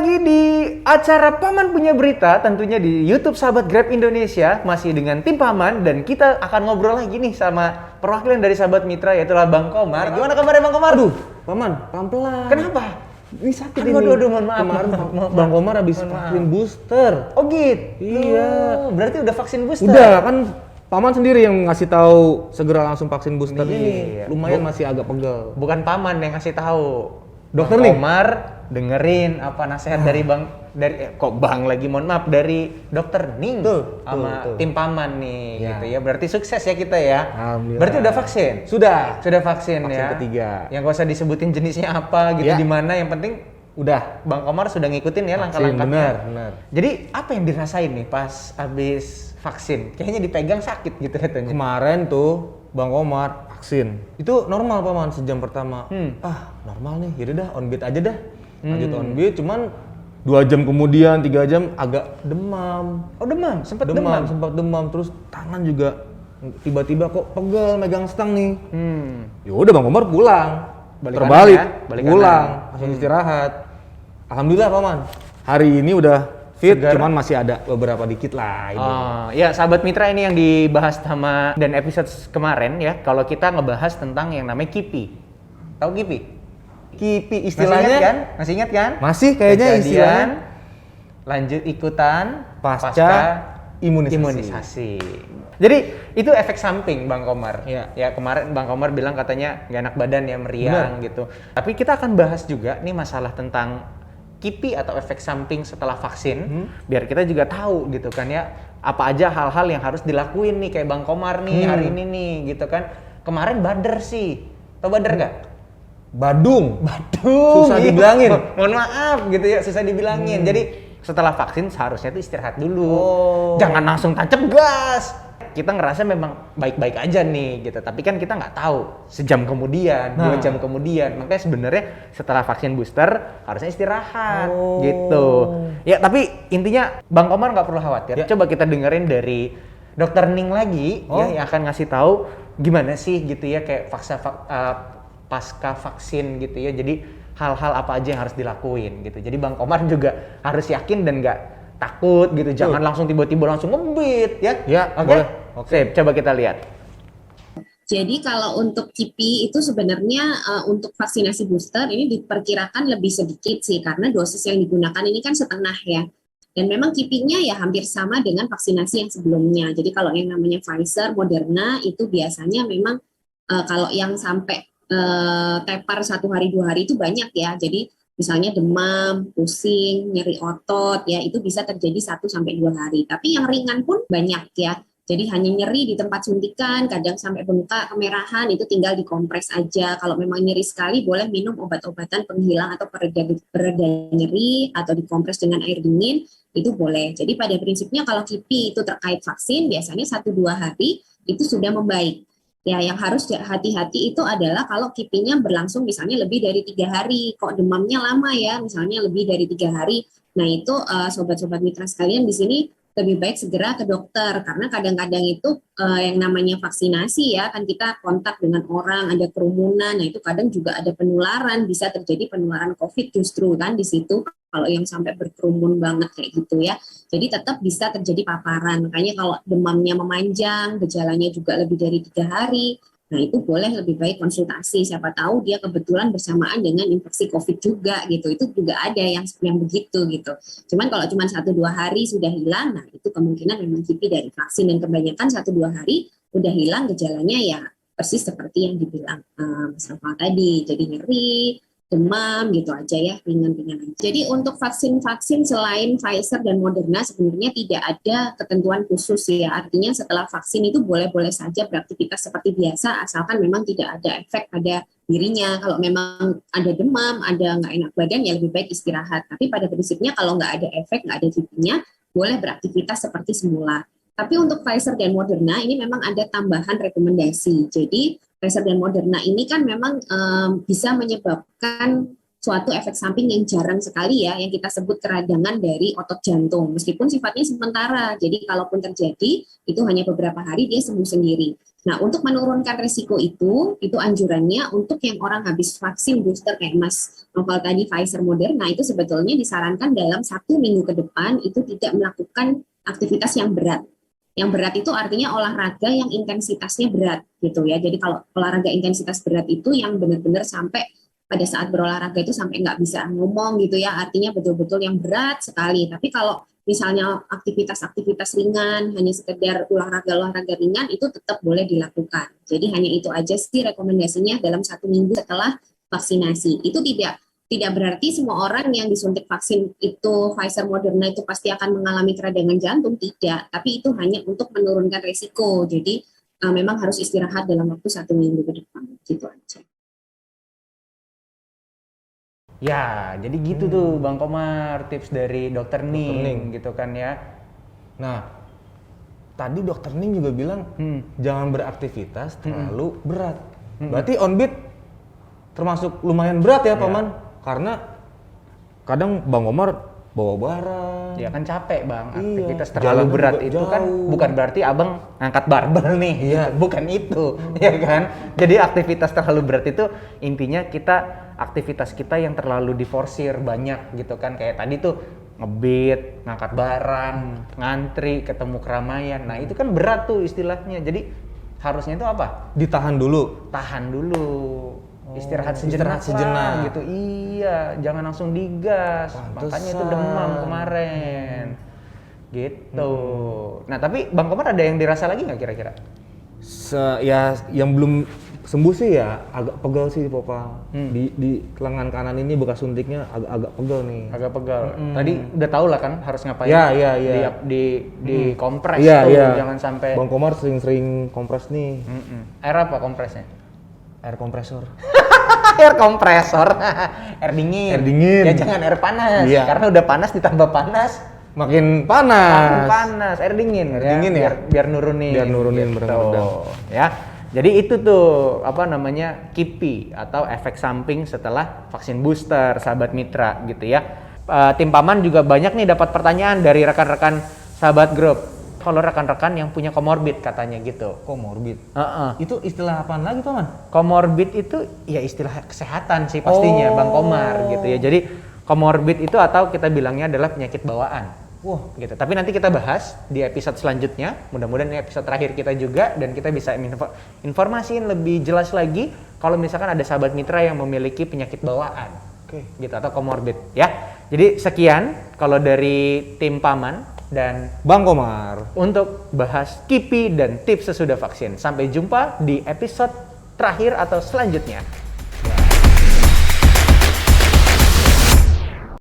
lagi di acara Paman Punya Berita, tentunya di YouTube Sahabat Grab Indonesia, masih dengan tim Paman, dan kita akan ngobrol lagi nih sama perwakilan dari Sahabat Mitra, yaitu Bang Komar. Gimana kabarnya Bang Komar? Aduh, Paman, pelan-pelan. Kenapa? Ini sakit Aduh, ini. mohon maaf. Kemarin Maaf. Bang Komar habis vaksin booster. Oh gitu? Iya. Berarti udah vaksin booster? Udah, kan Paman sendiri yang ngasih tahu segera langsung vaksin booster Iya. ini. Lumayan masih agak pegel. Bukan Paman yang ngasih tahu. Dokter Bang nih? Komar dengerin apa nasihat dari dari Dokter Ning sama betul. tim Paman nih Ya. gitu ya. Berarti sukses ya kita ya. Alhamdulillah. Berarti udah vaksin? Sudah. Sudah vaksin Vaksin ya. ketiga. Yang gak usah disebutin jenisnya apa gitu, Ya. di mana, yang penting udah Bang Komar sudah ngikutin ya langkah-langkahnya. Benar. Jadi apa yang dirasain nih pas habis vaksin? Kayaknya dipegang sakit gitu katanya. Kemarin tuh Bang Komar vaksin. Itu normal Paman sejam pertama. Normal nih. Yaudah dah on beat aja dah. Lanjut on beat, cuman 2 jam kemudian, 3 jam agak demam. Oh demam, sempat Sempat demam, terus tangan juga tiba-tiba kok pegel megang stang nih. Ya udah Bang Komar pulang. Balik Terbalik, kanan ya? Balik pulang, kanan. langsung istirahat. Alhamdulillah Paman. Hari ini udah fit, Segar. cuman masih ada beberapa dikit lah ini. Oh, ya Sahabat Mitra, ini yang dibahas sama dan episode kemarin ya, kalau kita ngebahas tentang yang namanya KIPI. Tahu KIPI? KIPI istilahnya Masih ingat kan? Masih kayaknya Kejadian, istilahnya lanjut ikutan pasca imunisasi. Jadi itu efek samping Bang Komar. Iya. Ya kemarin Bang Komar bilang katanya gak enak badan ya, meriang gitu. Tapi kita akan bahas juga nih masalah tentang KIPI atau efek samping setelah vaksin, biar kita juga tahu gitu kan ya, apa aja hal-hal yang harus dilakuin nih kayak Bang Komar nih hari ini nih gitu kan. Kemarin bader sih. Tau bader gak? Badung. Badung. Susah dibilangin. Mohon maaf gitu ya, susah dibilangin. Jadi setelah vaksin seharusnya tuh istirahat dulu. Jangan langsung tancap gas. Kita ngerasa memang baik-baik aja nih gitu. Tapi kan kita nggak tahu sejam kemudian, 2 jam kemudian. Makanya sebenarnya setelah vaksin booster harusnya istirahat gitu. Ya tapi intinya Bang Komar nggak perlu khawatir. Ya. Coba kita dengerin dari Dokter Ning lagi ya, yang akan ngasih tahu gimana sih gitu ya kayak pasca vaksin gitu ya. Jadi hal-hal apa aja yang harus dilakuin gitu. Jadi Bang Komar juga harus yakin dan nggak takut gitu. Jangan langsung tiba-tiba langsung ngebit ya. Ya, Oke. boleh. Oke. Sip, coba kita lihat. Jadi kalau untuk KIPI itu sebenarnya untuk vaksinasi booster ini diperkirakan lebih sedikit sih, karena dosis yang digunakan ini kan setengah ya. Dan memang KIPI-nya ya hampir sama dengan vaksinasi yang sebelumnya. Jadi kalau yang namanya Pfizer, Moderna itu biasanya memang kalau yang sampai tepar 1 hari 2 hari itu banyak ya. Jadi misalnya demam, pusing, nyeri otot ya, itu bisa terjadi 1 sampai 2 hari. Tapi yang ringan pun banyak ya. Jadi hanya nyeri di tempat suntikan, kadang sampai bengkak, kemerahan, itu tinggal dikompres aja. Kalau memang nyeri sekali, boleh minum obat-obatan penghilang atau pereda nyeri, atau dikompres dengan air dingin, itu boleh. Jadi pada prinsipnya kalau KIPI itu terkait vaksin, biasanya 1-2 hari itu sudah membaik. Ya, yang harus hati-hati itu adalah kalau KIPI-nya berlangsung misalnya lebih dari 3 hari, kok demamnya lama ya, misalnya lebih dari 3 hari. Nah itu sobat-sobat mitra sekalian di sini lebih baik segera ke dokter, karena kadang-kadang itu yang namanya vaksinasi ya, kan kita kontak dengan orang, ada kerumunan, nah itu kadang juga ada penularan, bisa terjadi penularan COVID justru kan di situ, kalau yang sampai berkerumun banget kayak gitu ya. Jadi tetap bisa terjadi paparan, makanya kalau demamnya memanjang, gejalanya juga lebih dari 3 hari, nah itu boleh lebih baik konsultasi, siapa tahu dia kebetulan bersamaan dengan infeksi COVID juga gitu, itu juga ada yang begitu gitu. Cuman kalau cuma 1-2 hari sudah hilang, nah itu kemungkinan memang KIPI dari vaksin, dan kebanyakan 1-2 hari udah hilang gejalanya ya persis seperti yang dibilang Mas Rafael tadi, jadi nyeri, demam gitu aja ya, ringan-ringan aja. Jadi untuk vaksin-vaksin selain Pfizer dan Moderna sebenarnya tidak ada ketentuan khusus ya, artinya setelah vaksin itu boleh-boleh saja beraktivitas seperti biasa asalkan memang tidak ada efek pada dirinya. Kalau memang ada demam, ada nggak enak badan ya lebih baik istirahat, tapi pada prinsipnya kalau nggak ada efek, nggak ada KIPI-nya, boleh beraktivitas seperti semula. Tapi untuk Pfizer dan Moderna ini memang ada tambahan rekomendasi. Jadi Pfizer dan Moderna ini kan memang bisa menyebabkan suatu efek samping yang jarang sekali ya, yang kita sebut keradangan dari otot jantung. Meskipun sifatnya sementara, jadi kalaupun terjadi, itu hanya beberapa hari dia sembuh sendiri. Nah, untuk menurunkan resiko itu anjurannya untuk yang orang habis vaksin booster kayak Mas Novel tadi, Pfizer, Moderna, itu sebetulnya disarankan dalam 1 minggu ke depan itu tidak melakukan aktivitas yang berat. Yang berat itu artinya olahraga yang intensitasnya berat gitu ya. Jadi kalau olahraga intensitas berat itu yang benar-benar sampai pada saat berolahraga itu sampai nggak bisa ngomong gitu ya. Artinya betul-betul yang berat sekali. Tapi kalau misalnya aktivitas-aktivitas ringan, hanya sekedar olahraga ringan itu tetap boleh dilakukan. Jadi hanya itu aja sih rekomendasinya dalam 1 minggu setelah vaksinasi. Itu tidak berarti semua orang yang disuntik vaksin itu Pfizer, Moderna itu pasti akan mengalami keradangan jantung, tidak. Tapi itu hanya untuk menurunkan resiko. Jadi memang harus istirahat dalam waktu 1 minggu ke depan. Gitu aja. Ya, jadi gitu tuh Bang Komar, tips dari Dokter Ning gitu kan ya. Nah, tadi Dokter Ning juga bilang jangan beraktivitas terlalu berat. Berarti on beat termasuk lumayan berat ya, Paman? Karena kadang Bang Komar bawa barang. Ya kan capek Bang, Iya, aktivitas terlalu jalannya berat juga itu kan jauh. bukan berarti Abang ngangkat barbel nih, Iya. gitu. Bukan itu, ya kan? Jadi aktivitas terlalu berat itu intinya aktivitas kita yang terlalu diforsir banyak gitu kan. Kayak tadi tuh ngebit, ngangkat barang, ngantri, ketemu keramaian. Nah itu kan berat tuh istilahnya. Jadi harusnya itu apa? Ditahan dulu. Tahan dulu. Istirahat sejenak lah, gitu. Iya, jangan langsung digas. Makanya itu demam kemarin. Gitu. Nah, tapi Bang Komar ada yang dirasa lagi nggak kira-kira? Ya yang belum sembuh sih ya agak pegal sih Papa. Di lengan kanan ini bekas suntiknya agak pegal nih. Agak pegal. Tadi udah tau lah kan harus ngapain? Iya. Di kompres Iya, tuh, iya. jangan sampai. Bang Komar sering kompres nih. Air apa kompresnya? Air kompresor. Air kompresor. Air dingin. Air dingin. Ya jangan air panas. Iya. Karena udah panas ditambah panas. Makin panas. Makin panas. Air dingin. Air dingin ya? Biar nurunin. Biar nurunin gitu. berenang-berenang. Ya. Jadi itu tuh KIPI atau efek samping setelah vaksin booster, sahabat mitra gitu ya. Tim Paman juga banyak nih dapat pertanyaan dari rekan-rekan sahabat grup. Kalau rekan-rekan yang punya komorbid katanya gitu. Komorbid. Itu istilah apaan lagi Paman? Komorbid itu ya istilah kesehatan sih pastinya Bang Komar gitu ya. Jadi komorbid itu atau kita bilangnya adalah penyakit bawaan. Wah, Gitu. Tapi nanti kita bahas di episode selanjutnya. Mudah-mudahan ini episode terakhir kita juga dan kita bisa informasiin lebih jelas lagi kalau misalkan ada sahabat mitra yang memiliki penyakit bawaan. Oke. Gitu atau komorbid ya. Jadi sekian kalau dari tim Paman dan Bang Komar. untuk bahas KIPI dan tips sesudah vaksin. Sampai jumpa di episode terakhir atau selanjutnya.